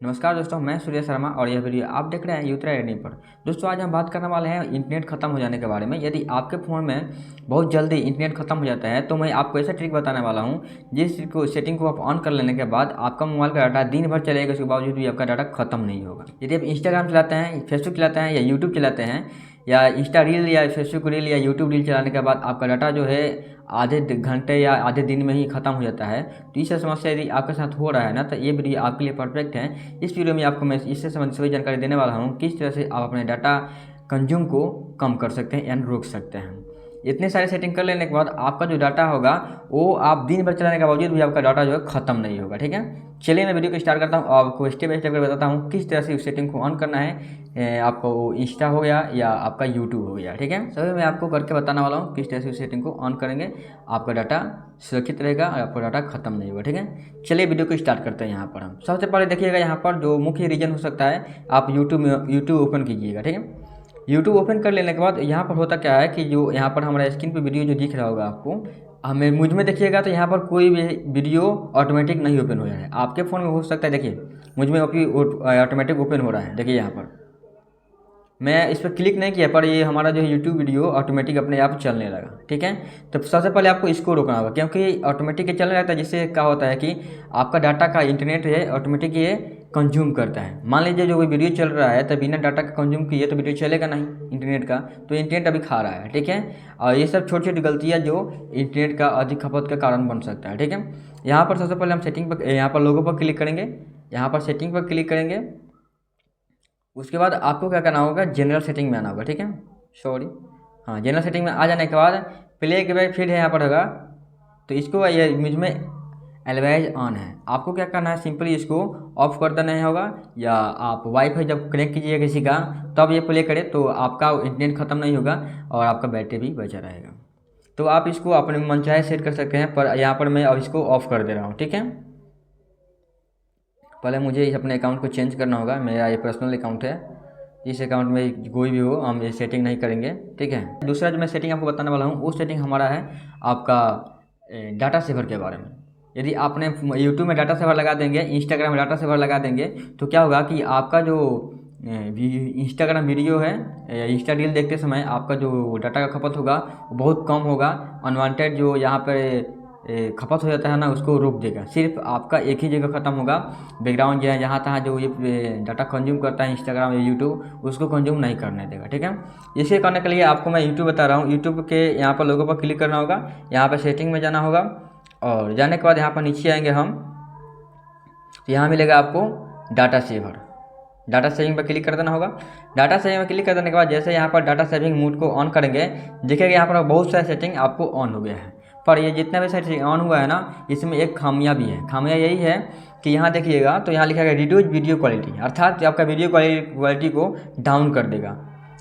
नमस्कार दोस्तों, मैं सूर्य शर्मा और यह वीडियो आप देख रहे हैं यूत्रा रेडी पर। दोस्तों, आज हम बात करने वाले हैं इंटरनेट खत्म हो जाने के बारे में। यदि आपके फ़ोन में बहुत जल्दी इंटरनेट खत्म हो जाता है तो मैं आपको ऐसा ट्रिक बताने वाला हूं जिस सेटिंग को आप ऑन कर लेने के बाद आपका मोबाइल का डाटा दिन भर चलेगा, उसके बावजूद भी आपका डाटा खत्म नहीं होगा। यदि आप इंस्टाग्राम चलाते हैं, फेसबुक चलाते हैं या यूट्यूब चलाते हैं या इंस्टा रील या फेसबुक रील या यूट्यूब रील चलाने के बाद आपका डाटा जो है आधे घंटे या आधे दिन में ही ख़त्म हो जाता है, तो इस समस्या यदि आपके साथ हो रहा है ना, तो ये वीडियो आपके लिए परफेक्ट है। इस वीडियो में आपको मैं इससे संबंधित सभी जानकारी देने वाला हूँ, किस तरह से आप अपने डाटा कंज्यूम को कम कर सकते हैं या रोक सकते हैं। इतने सारे सेटिंग कर लेने के बाद आपका जो डाटा होगा वो आप दिन भर चलाने के बावजूद भी आपका डाटा जो है ख़त्म नहीं होगा। ठीक है, चलिए मैं वीडियो को स्टार्ट करता हूँ, आपको स्टेप बाय स्टेप कर बताता हूँ किस तरह से उस सेटिंग को ऑन करना है। आपको वो इंस्टा हो गया या आपका यूट्यूब हो गया। ठीक है, सभी मैं आपको करके बताने वाला हूँ किस तरह से उस सेटिंग को ऑन करेंगे, आपका डाटा सुरक्षित रहेगा और आपका डाटा खत्म नहीं होगा। ठीक है, चलिए वीडियो को स्टार्ट करते हैं। यहाँ पर हम सबसे पहले देखिएगा, यहाँ पर जो मुख्य रीजन हो सकता है, आप यूट्यूब ओपन कीजिएगा। ठीक है, यूट्यूब ओपन कर लेने के बाद यहाँ पर होता क्या है कि जो यहाँ पर हमारा स्क्रीन पे वीडियो जो दिख रहा होगा आपको, हमें मुझ में देखिएगा तो यहाँ पर कोई भी वीडियो ऑटोमेटिक नहीं ओपन हो रहा है। आपके फ़ोन में हो सकता है, देखिए मुझ में अभी ऑटोमेटिक ओपन हो रहा है। देखिए यहाँ पर मैं इस पर क्लिक नहीं किया, पर ये हमारा जो यूट्यूब वीडियो ऑटोमेटिक अपने आप चलने लगा। ठीक है, तो सबसे पहले आपको इसको रोकना होगा, क्योंकि ऑटोमेटिक चलने लगता है, जिससे क्या होता है कि आपका डाटा का इंटरनेट है ऑटोमेटिक ये कंज्यूम करता है। मान लीजिए जो वीडियो चल रहा है तो बिना डाटा का कंज्यूम किए तो वीडियो चलेगा नहीं इंटरनेट का, तो इंटरनेट अभी खा रहा है। ठीक है, और ये सब छोटी छोटी गलतियाँ जो इंटरनेट का अधिक खपत का कारण बन सकता है। ठीक है, यहाँ पर सबसे पहले हम सेटिंग पर, यहाँ पर लोगों पर क्लिक करेंगे, यहाँ पर सेटिंग पर क्लिक करेंगे। उसके बाद आपको क्या करना होगा, जनरल सेटिंग में आना होगा। ठीक है, सॉरी, हाँ, जनरल सेटिंग में आ जाने के बाद प्ले के बैक फिर यहाँ पर होगा, तो इसको ये मुझ में एलवाइज ऑन है। आपको क्या करना है, सिंपली इसको ऑफ कर देना होगा, या आप वाईफाई जब कनेक्ट कीजिएगा किसी का तब ये प्ले करे तो आपका इंटरनेट ख़त्म नहीं होगा और आपका बैटरी भी बचा रहेगा। तो आप इसको अपने मनचाहे सेट कर सकते हैं, पर यहाँ पर मैं अब इसको ऑफ कर दे रहा हूँ। ठीक है, पहले मुझे इस अपने अकाउंट को चेंज करना होगा। मेरा ये पर्सनल अकाउंट है, इस अकाउंट में कोई भी हो हम ये सेटिंग नहीं करेंगे। ठीक है, दूसरा जो मैं सेटिंग आपको बताने वाला हूँ वो सेटिंग हमारा है आपका डाटा सेवर के बारे में। यदि आपने यूट्यूब में डाटा सेवर लगा देंगे, इंस्टाग्राम में डाटा सेवर लगा देंगे, तो क्या होगा कि आपका जो इंस्टाग्राम वीडियो है, इंस्टा रील देखते समय आपका जो डाटा का खपत होगा वो बहुत कम होगा। अनवांटेड जो यहाँ पर खपत हो जाता है ना, उसको रोक देगा। सिर्फ आपका एक ही जगह ख़त्म होगा, बैकग्राउंड जो है जहाँ तहाँ जो ये डाटा कंज्यूम करता है इंस्टाग्राम या यूट्यूब, उसको कंज्यूम नहीं करने देगा। ठीक है, इसे करने के लिए आपको मैं यूट्यूब बता रहा हूँ। यूट्यूब के यहाँ पर लोगों पर क्लिक करना होगा, यहाँ पर सेटिंग में जाना होगा, और जाने के बाद यहाँ पर नीचे आएंगे हम, तो यहाँ मिलेगा आपको डाटा सेवर। डाटा सेविंग पर क्लिक कर देना होगा। डाटा सेविंग में क्लिक कर देने के बाद जैसे यहाँ पर डाटा सेविंग मोड को ऑन करेंगे, देखिएगा यहाँ पर बहुत सारे सेटिंग आपको ऑन हो गया है। पर ये जितना भी सेटिंग ऑन हुआ है ना, इसमें एक खामियां भी है। खामियां यही है कि यहाँ देखिएगा तो यहाँ लिखा है रिड्यूस वीडियो क्वालिटी, अर्थात आपका वीडियो क्वालिटी को डाउन कर देगा।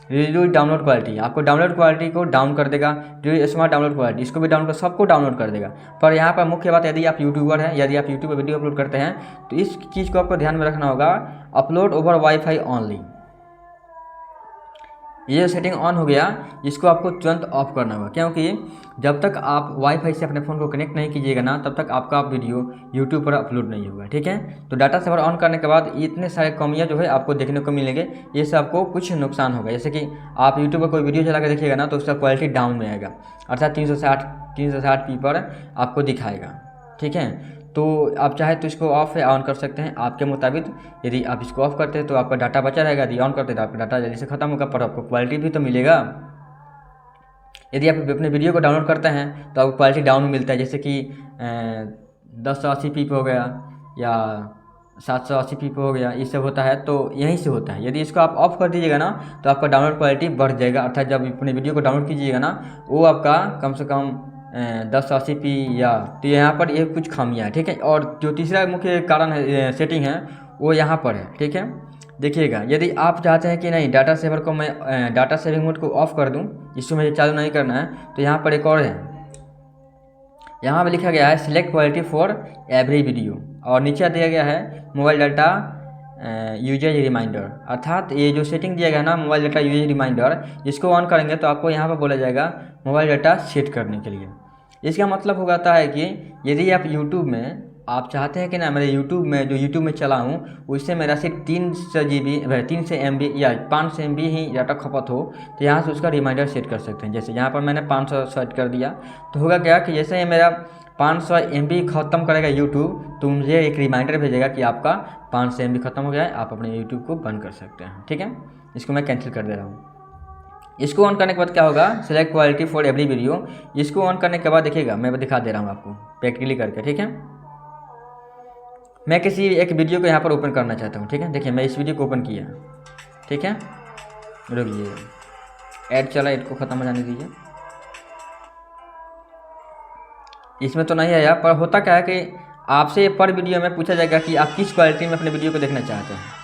रिड्यूस डाउनलोड क्वालिटी, आपको डाउनलोड क्वालिटी को डाउन कर देगा। रिड्यूस स्मार्ट डाउनलोड क्वालिटी, इसको भी डाउन कर, सबको डाउनलोड कर देगा। पर यहाँ पर मुख्य बात, यदि आप यूट्यूबर हैं, यदि आप यूट्यूब पर वीडियो अपलोड करते हैं, तो इस चीज़ को आपको ध्यान में रखना होगा, अपलोड ओवर वाईफाई ओनली। ये सेटिंग ऑन हो गया, इसको आपको तुरंत ऑफ करना होगा, क्योंकि जब तक आप वाईफाई से अपने फ़ोन को कनेक्ट नहीं कीजिएगा ना, तब तक आपका वीडियो यूट्यूब पर अपलोड नहीं होगा। ठीक है, तो डाटा सेवर ऑन करने के बाद इतने सारे कमियां जो है आपको देखने को मिलेंगे। ये से आपको कुछ नुकसान होगा, जैसे कि आप यूट्यूब पर कोई वीडियो चला कर देखिएगा ना, तो उसका क्वालिटी डाउन में आएगा, अर्थात 360p पर आपको दिखाएगा। ठीक है, तो आप चाहे तो इसको ऑफ या ऑन कर सकते हैं आपके मुताबिक। यदि आप इसको ऑफ करते हैं तो आपका डाटा बचा रहेगा, यदि ऑन करते हैं तो आपका डाटा जल्दी से ख़त्म होगा, पर आपको क्वालिटी भी तो मिलेगा। यदि आप अपने वीडियो को डाउनलोड करते हैं तो आपको क्वालिटी डाउन मिलता है, जैसे कि 1080p पे हो गया या 780p पे हो गया, ये सब होता है, तो यहीं से होता है। यदि इसको आप ऑफ कर दीजिएगा ना, तो आपका डाउनलोड क्वालिटी बढ़ जाएगा, अर्थात जब अपने वीडियो को डाउनलोड कीजिएगा ना, वो आपका कम से कम 1080p या, तो यहाँ पर ये कुछ खामियाँ है। ठीक है, और जो तीसरा मुख्य कारण है सेटिंग है वो यहाँ पर है। ठीक है, देखिएगा, यदि आप चाहते हैं कि नहीं डाटा सेवर को मैं डाटा सेविंग मोड को ऑफ कर दूं, इसको मुझे चालू नहीं करना है, तो यहाँ पर एक और है, यहाँ पर लिखा गया है select quality for every video, और नीचे दिया गया है मोबाइल डाटा यूजेज रिमाइंडर, अर्थात ये जो सेटिंग दिया गया ना मोबाइल डाटा यूजेज रिमाइंडर, इसको ऑन करेंगे तो आपको यहाँ पर बोला जाएगा मोबाइल डाटा सेट करने के लिए। इसका मतलब हो जाता है कि यदि आप यूट्यूब में आप चाहते हैं कि ना मेरे यूट्यूब में जो यूट्यूब में चला हूँ उससे मेरा सिर्फ 300 GB 300 MB या 500 MB ही डाटा खपत हो, तो यहाँ से उसका रिमाइंडर सेट कर सकते हैं। जैसे यहाँ पर मैंने 500 सेट कर दिया, तो होगा क्या कि जैसे ही मेरा 500 MB ख़त्म करेगा यूट्यूब, तो मुझे एक रिमाइंडर भेजेगा कि आपका 500 MB ख़त्म हो गया है, आप अपने यूट्यूब को बंद कर सकते हैं। ठीक है, इसको मैं कैंसिल कर दे रहा हूँ। इसको ऑन करने के बाद क्या होगा, select quality for every video. इसको ऑन करने के बाद देखिएगा, मैं दिखा दे रहा हूँ आपको प्रैक्टिकली करके। ठीक है, मैं किसी एक वीडियो को यहाँ पर ओपन करना चाहता हूँ। ठीक है, देखिए मैं इस वीडियो को ओपन किया। ठीक है, रुकिए, ऐड चला, ऐड को ख़त्म हो जाने दीजिए। इसमें तो नहीं आया, पर होता क्या है कि आपसे पर वीडियो में पूछा जाएगा कि आप किस क्वालिटी में अपने वीडियो को देखना चाहते हैं।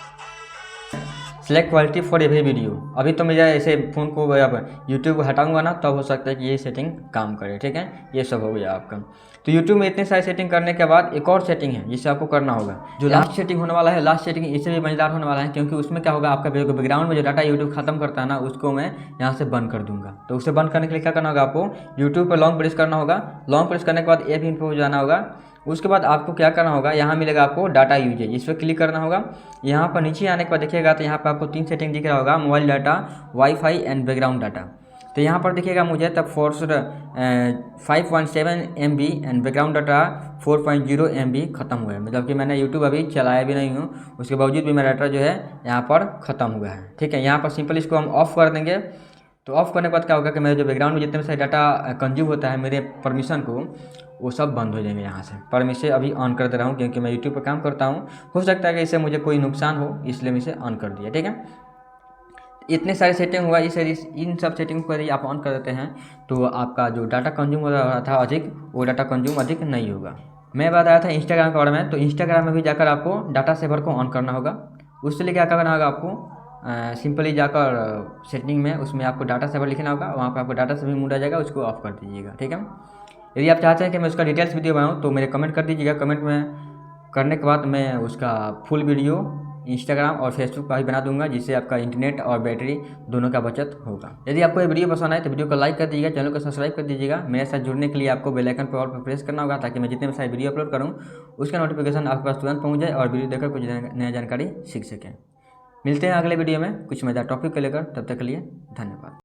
Select quality for every video. अभी तो मेरा ऐसे फ़ोन को अब यूट्यूब को हटाऊंगा ना, तब हो सकता है कि ये सेटिंग काम करे। ठीक है, ये सब हो गया आपका। तो यूट्यूब में इतने सारी सेटिंग करने के बाद एक और सेटिंग है जिससे आपको करना होगा। जो लास्ट सेटिंग होने वाला है, लास्ट सेटिंग इससे भी मज़ेदार होने वाला है, क्योंकि उसमें क्या होगा, आपका बैकग्राउंड में जो डाटा यूट्यूब खत्म करता है ना, उसको मैं यहाँ से बंद कर दूंगा। तो उसे बंद करने के लिए क्या करना होगा, आपको यूट्यूब पर लॉन्ग प्रेस करना होगा। लॉन्ग प्रेस करने के बाद ऐप इन्फो हो जाना होगा। उसके बाद आपको क्या करना होगा, यहाँ मिलेगा आपको डाटा यूजेज, इस पर क्लिक करना होगा। यहाँ पर नीचे आने के बाद देखिएगा तो यहाँ पर आपको 3 सेटिंग दिख रहा होगा, mobile data, wifi and background data. तो यहाँ पर देखिएगा मुझे तब 5.7 MB and background data 4.0 MB खत्म हुआ है। मतलब कि मैंने यूट्यूब अभी चलाया भी नहीं हूँ, उसके बावजूद भी मेरा डाटा जो है यहाँ पर ख़त्म हुआ है। ठीक है, यहाँ पर सिंपल इसको हम ऑफ़ कर देंगे। तो ऑफ़ करने के बाद क्या होगा कि मेरे जो बैकग्राउंड में जितने सारे डाटा कंज्यूम होता है मेरे परमिशन को, वो सब बंद हो जाएंगे यहाँ से। पर मैं इसे अभी ऑन कर दे रहा हूँ क्योंकि मैं यूट्यूब पर काम करता हूँ, हो सकता है कि इससे मुझे कोई नुकसान हो, इसलिए मैं इसे ऑन कर दिया। ठीक है, इतने सारे सेटिंग हुआ, इन सब सेटिंग को यदि आप ऑन कर देते हैं तो आपका जो डाटा कंज्यूम हो रहा था अधिक, वो डाटा कंज्यूम अधिक नहीं होगा। मैं बात आया था इंस्टाग्राम के बारे में, तो इंस्टाग्राम में भी जाकर आपको डाटा सेवर को ऑन करना होगा। उसके लिए क्या करना होगा, आपको सिंपली जाकर सेटिंग में, उसमें आपको डाटा सेवर लिखना होगा, वहाँ पर आपको डाटा सेविंग मोड आ जाएगा, उसको ऑफ कर दीजिएगा। ठीक है, यदि आप चाहते हैं कि मैं उसका डिटेल्स वीडियो बनाऊँ तो मेरे कमेंट कर दीजिएगा। कमेंट में करने के बाद मैं उसका फुल वीडियो इंस्टाग्राम और फेसबुक पर भी बना दूंगा, जिससे आपका इंटरनेट और बैटरी दोनों का बचत होगा। यदि आपको ये वीडियो पसंद आए तो वीडियो को लाइक कर दीजिएगा, चैनल को सब्सक्राइब कर दीजिएगा। मेरे साथ जुड़ने के लिए आपको बेल आइकन पर ऑल पर प्रेस करना होगा, ताकि मैं जितने भी सारे वीडियो अपलोड करूँ उसका नोटिफिकेशन आपके पास तुरंत पहुँच जाए और वीडियो देखकर कुछ नया जानकारी सीख सकें। मिलते हैं अगले वीडियो में कुछ मज़ेदार टॉपिक को लेकर, तब तक के लिए धन्यवाद।